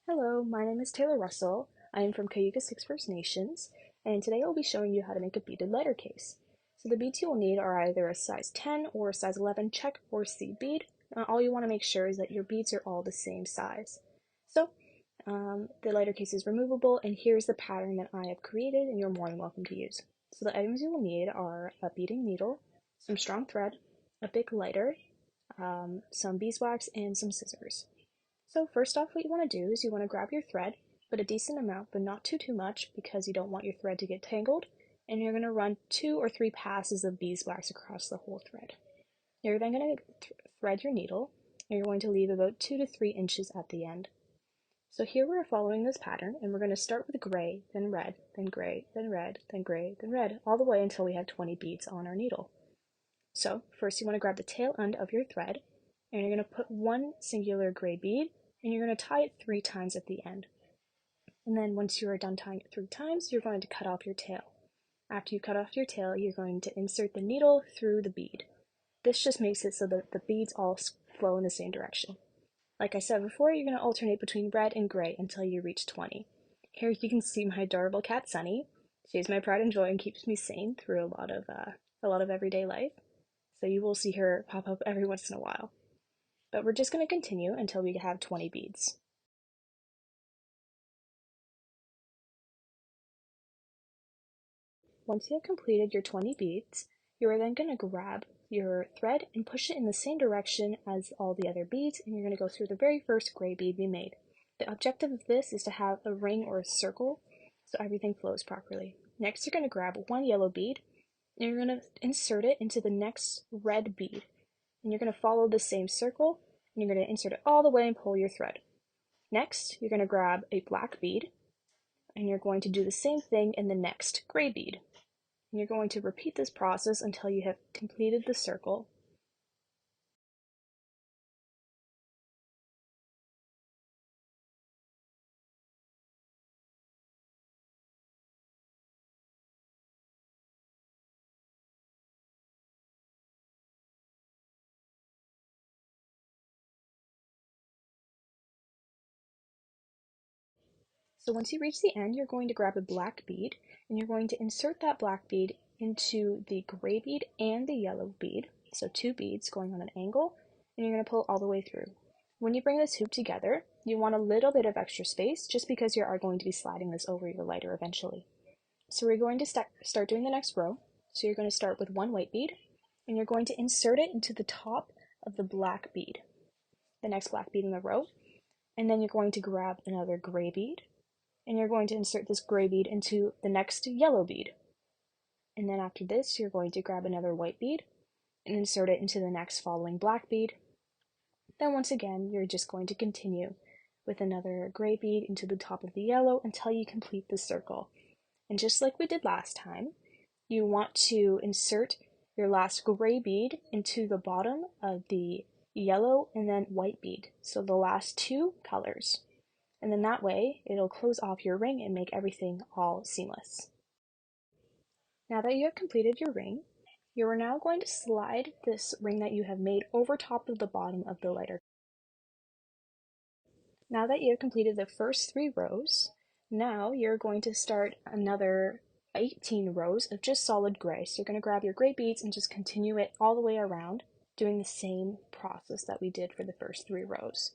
Hello, my name is Taylor Russell. I am from Cayuga 6 First Nations, and today I'll be showing you how to make a beaded lighter case. So the beads you will need are either a size 10 or a size 11 czech or seed bead. All you want to make sure is that your beads are all the same size. So the lighter case is removable, and here's the pattern that I have created, and you're more than welcome to use. So the items you will need are a beading needle, some strong thread, a big lighter, some beeswax, and some scissors. So first off, what you want to do is you want to grab your thread, but a decent amount, but not too much because you don't want your thread to get tangled, and you're going to run 2 or 3 passes of beeswax across the whole thread. You're then going to thread your needle, and you're going to leave about 2 to 3 inches at the end. So here we're following this pattern, and we're going to start with gray, then red, then gray, then red, then gray, then red, all the way until we have 20 beads on our needle. So first you want to grab the tail end of your thread, and you're going to put one singular gray bead, and you're going to tie it 3 times at the end. And then once you are done tying it 3 times, you're going to cut off your tail. After you cut off your tail, you're going to insert the needle through the bead. This just makes it so that the beads all flow in the same direction. Like I said before, you're going to alternate between red and gray until you reach 20. Here you can see my adorable cat Sunny. She is my pride and joy and keeps me sane through a lot of everyday life. So you will see her pop up every once in a while. But we're just going to continue until we have 20 beads. Once you have completed your 20 beads, you are then going to grab your thread and push it in the same direction as all the other beads, and you're going to go through the very first gray bead we made. The objective of this is to have a ring or a circle so everything flows properly. Next, you're going to grab one yellow bead, and you're going to insert it into the next red bead. And you're going to follow the same circle, and you're going to insert it all the way and pull your thread. Next, you're going to grab a black bead, and you're going to do the same thing in the next gray bead. And you're going to repeat this process until you have completed the circle. So once you reach the end, you're going to grab a black bead, and you're going to insert that black bead into the gray bead and the yellow bead. So 2 beads going on an angle, and you're going to pull all the way through. When you bring this hoop together, you want a little bit of extra space just because you are going to be sliding this over your lighter eventually. So we're going to start doing the next row. So you're going to start with one white bead, and you're going to insert it into the top of the black bead, the next black bead in the row, and then you're going to grab another gray bead, and you're going to insert this gray bead into the next yellow bead. And then after this, you're going to grab another white bead and insert it into the next following black bead. Then once again, you're just going to continue with another gray bead into the top of the yellow until you complete the circle. And just like we did last time, you want to insert your last gray bead into the bottom of the yellow and then white bead, so the last 2 colors. And then that way, it'll close off your ring and make everything all seamless. Now that you have completed your ring, you are now going to slide this ring that you have made over top of the bottom of the lighter. Now that you have completed the first 3 rows, now you're going to start another 18 rows of just solid gray. So you're going to grab your gray beads and just continue it all the way around, doing the same process that we did for the first 3 rows.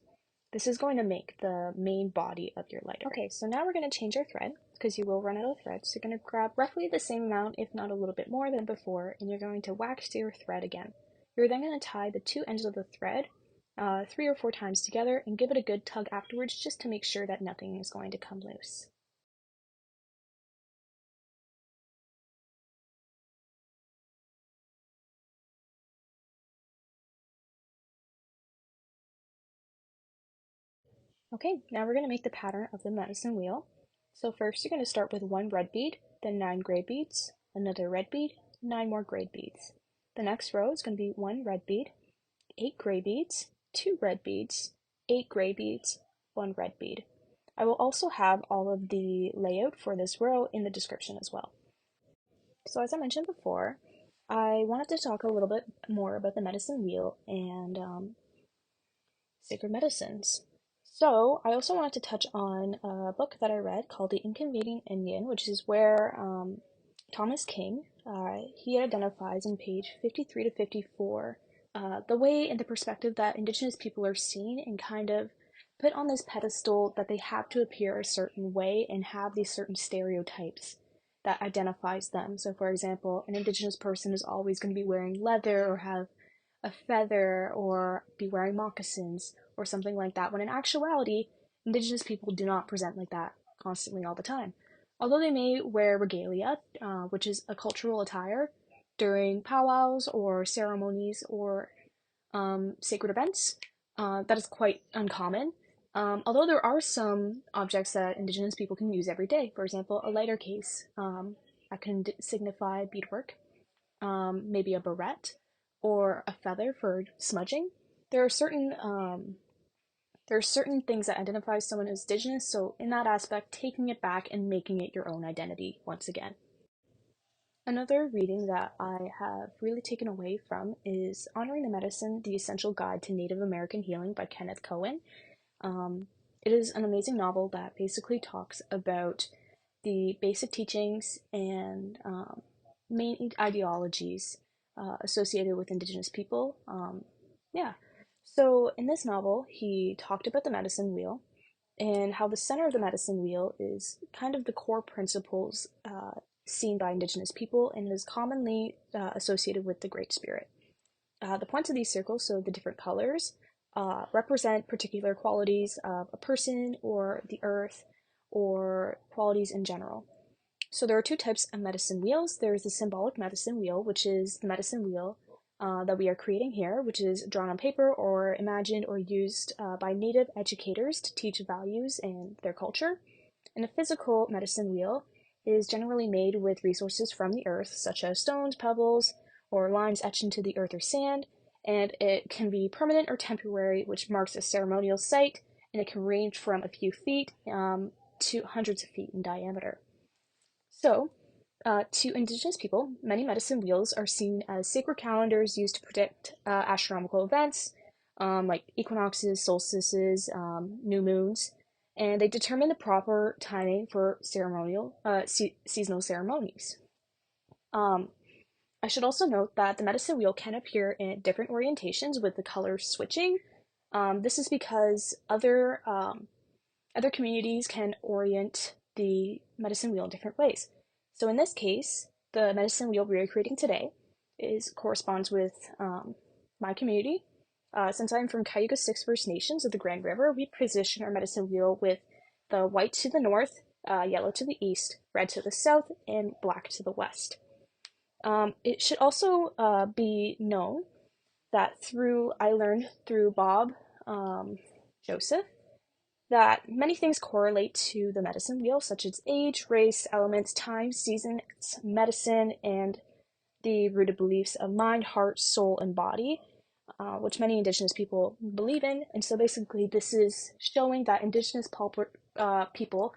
This is going to make the main body of your lighter. Okay, so now we're going to change our thread because you will run out of thread. So you're going to grab roughly the same amount, if not a little bit more than before, and you're going to wax your thread again. You're then going to tie the 2 ends of the thread 3 or 4 times together and give it a good tug afterwards just to make sure that nothing is going to come loose. Okay, now we're going to make the pattern of the medicine wheel. So first you're going to start with 1 red bead, then 9 gray beads, another red bead, 9 more gray beads. The next row is going to be 1 red bead, 8 gray beads, 2 red beads, 8 gray beads, 1 red bead. I will also have all of the layout for this row in the description as well. So as I mentioned before, I wanted to talk a little bit more about the medicine wheel and sacred medicines. So, I also wanted to touch on a book that I read called The Inconvenient Indian, which is where Thomas King, he identifies in page 53 to 54 the way and the perspective that Indigenous people are seen and kind of put on this pedestal that they have to appear a certain way and have these certain stereotypes that identifies them. So, for example, an Indigenous person is always going to be wearing leather or have a feather or be wearing moccasins or something like that, when in actuality, Indigenous people do not present like that constantly all the time. Although they may wear regalia, which is a cultural attire, during powwows or ceremonies or sacred events, that is quite uncommon. Although there are some objects that Indigenous people can use every day, for example, a lighter case that can signify beadwork, maybe a barrette or a feather for smudging. There are certain things that identify someone as Indigenous, so in that aspect, taking it back and making it your own identity once again. Another reading that I have really taken away from is Honoring the Medicine, The Essential Guide to Native American Healing by Kenneth Cohen. Um, it is an amazing novel that basically talks about the basic teachings and main ideologies associated with Indigenous people. Yeah. So in this novel, he talked about the medicine wheel and how the center of the medicine wheel is kind of the core principles seen by Indigenous people and is commonly associated with the Great Spirit. The points of these circles, so the different colors, represent particular qualities of a person or the earth or qualities in general. So there are two types of medicine wheels. There's the symbolic medicine wheel, which is the medicine wheel that we are creating here, which is drawn on paper or imagined or used by native educators to teach values and their culture. And a physical medicine wheel is generally made with resources from the earth, such as stones, pebbles, or lines etched into the earth or sand, and it can be permanent or temporary, which marks a ceremonial site, and it can range from a few feet to hundreds of feet in diameter. So, to Indigenous people, many medicine wheels are seen as sacred calendars used to predict astronomical events like equinoxes, solstices, new moons, and they determine the proper timing for seasonal ceremonies. Um, I should also note that the medicine wheel can appear in different orientations with the colors switching. This is because other communities can orient the medicine wheel in different ways. So in this case, the medicine wheel we are creating today corresponds with my community. Since I'm from Cayuga 6 First Nations of the Grand River, we position our medicine wheel with the white to the north, yellow to the east, red to the south, and black to the west. It should also be known that I learned through Bob Joseph that many things correlate to the medicine wheel, such as age, race, elements, time, seasons, medicine, and the rooted beliefs of mind, heart, soul, and body, which many Indigenous people believe in. And so basically, this is showing that Indigenous people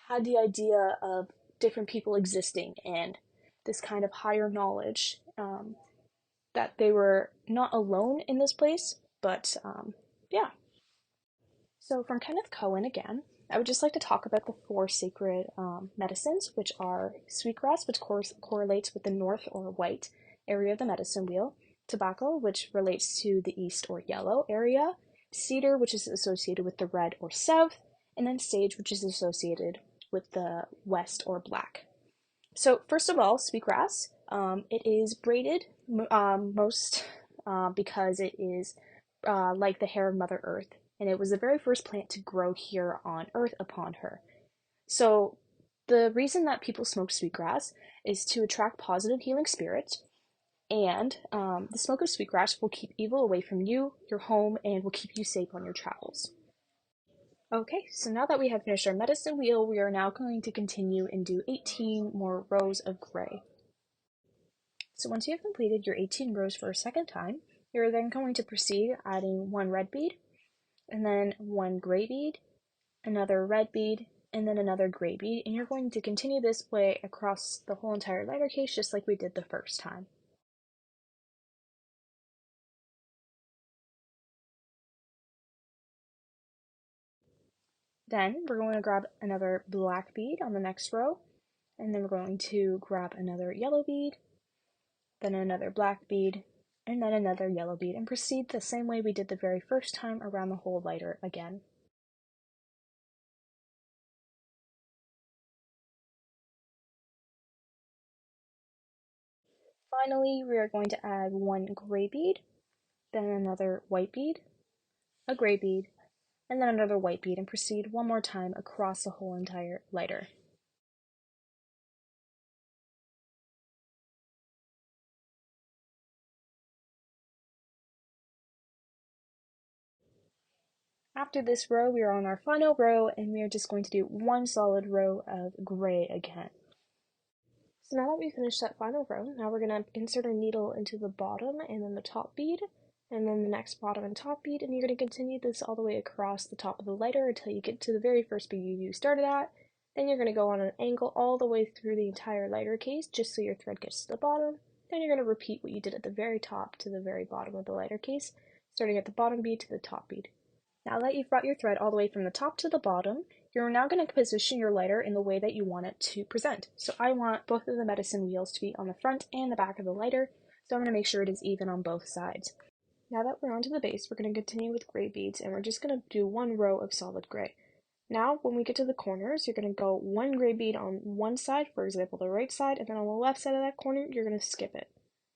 had the idea of different people existing and this kind of higher knowledge, that they were not alone in this place, but yeah. So, from Kenneth Cohen again, I would just like to talk about the four sacred medicines, which are sweetgrass, which correlates with the north or white area of the medicine wheel, tobacco, which relates to the east or yellow area, cedar, which is associated with the red or south, and then sage, which is associated with the west or black. So, first of all, sweetgrass. It is braided most because it is like the hair of Mother Earth, and it was the very first plant to grow here on Earth upon her. So, the reason that people smoke sweetgrass is to attract positive healing spirits, and the smoke of sweetgrass will keep evil away from you, your home, and will keep you safe on your travels. Okay, so now that we have finished our medicine wheel, we are now going to continue and do 18 more rows of gray. So once you have completed your 18 rows for a second time, you're then going to proceed adding one red bead, and then one gray bead, another red bead, and then another gray bead, and you're going to continue this way across the whole entire letter case just like we did the first time. Then we're going to grab another black bead on the next row, and then we're going to grab another yellow bead, then another black bead, and then another yellow bead, and proceed the same way we did the very first time around the whole lighter again. Finally, we are going to add one gray bead, then another white bead, a gray bead, and then another white bead, and proceed one more time across the whole entire lighter. After this row, we are on our final row, and we are just going to do one solid row of gray again. So now that we've finished that final row, now we're going to insert our needle into the bottom and then the top bead, and then the next bottom and top bead, and you're going to continue this all the way across the top of the lighter until you get to the very first bead you started at. Then you're going to go on an angle all the way through the entire lighter case just so your thread gets to the bottom. Then you're going to repeat what you did at the very top to the very bottom of the lighter case, starting at the bottom bead to the top bead. Now that you've brought your thread all the way from the top to the bottom, you're now going to position your lighter in the way that you want it to present. So I want both of the medicine wheels to be on the front and the back of the lighter, so I'm going to make sure it is even on both sides. Now that we're onto the base, we're going to continue with gray beads, and we're just going to do one row of solid gray. Now, when we get to the corners, you're going to go one gray bead on one side, for example, the right side, and then on the left side of that corner, you're going to skip it.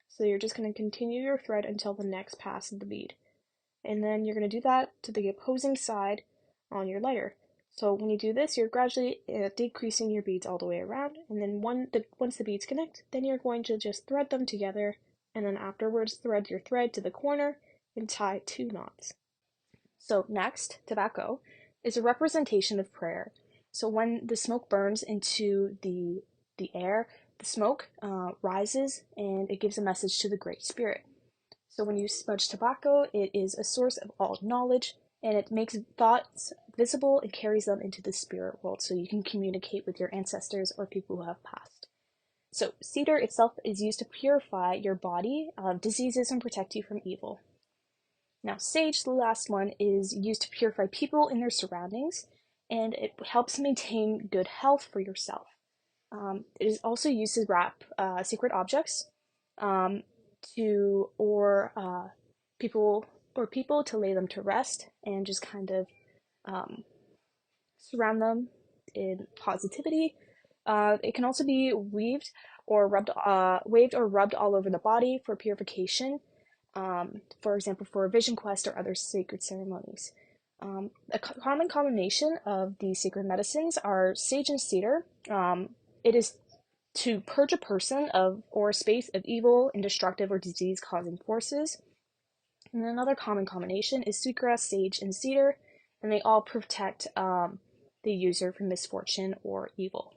So you're just going to continue your thread until the next pass of the bead. And then you're going to do that to the opposing side on your lighter. So when you do this, you're gradually decreasing your beads all the way around, and then once the beads connect, then you're going to just thread them together, and then afterwards thread your thread to the corner and tie 2 knots. So next, tobacco is a representation of prayer. So when the smoke burns into the air, the smoke rises and it gives a message to the Great Spirit. So when you smudge tobacco, it is a source of all knowledge, and it makes thoughts visible and carries them into the spirit world so you can communicate with your ancestors or people who have passed. So cedar itself is used to purify your body of diseases and protect you from evil. Now sage, the last one, is used to purify people and their surroundings, and it helps maintain good health for yourself. It is also used to wrap sacred objects, um, to people to lay them to rest and just kind of surround them in positivity. It can also be waved or rubbed all over the body for purification. For example, for a vision quest or other sacred ceremonies. A common combination of these sacred medicines are sage and cedar. It is to purge a person of or a space of evil and destructive or disease-causing forces. And another common combination is sweetgrass, sage, and cedar, and they all protect the user from misfortune or evil.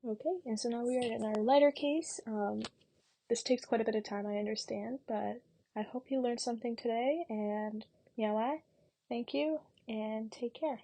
Okay, and so now we are in our lighter case. This takes quite a bit of time, I understand, but I hope you learned something today, and Miawa, thank you, and take care.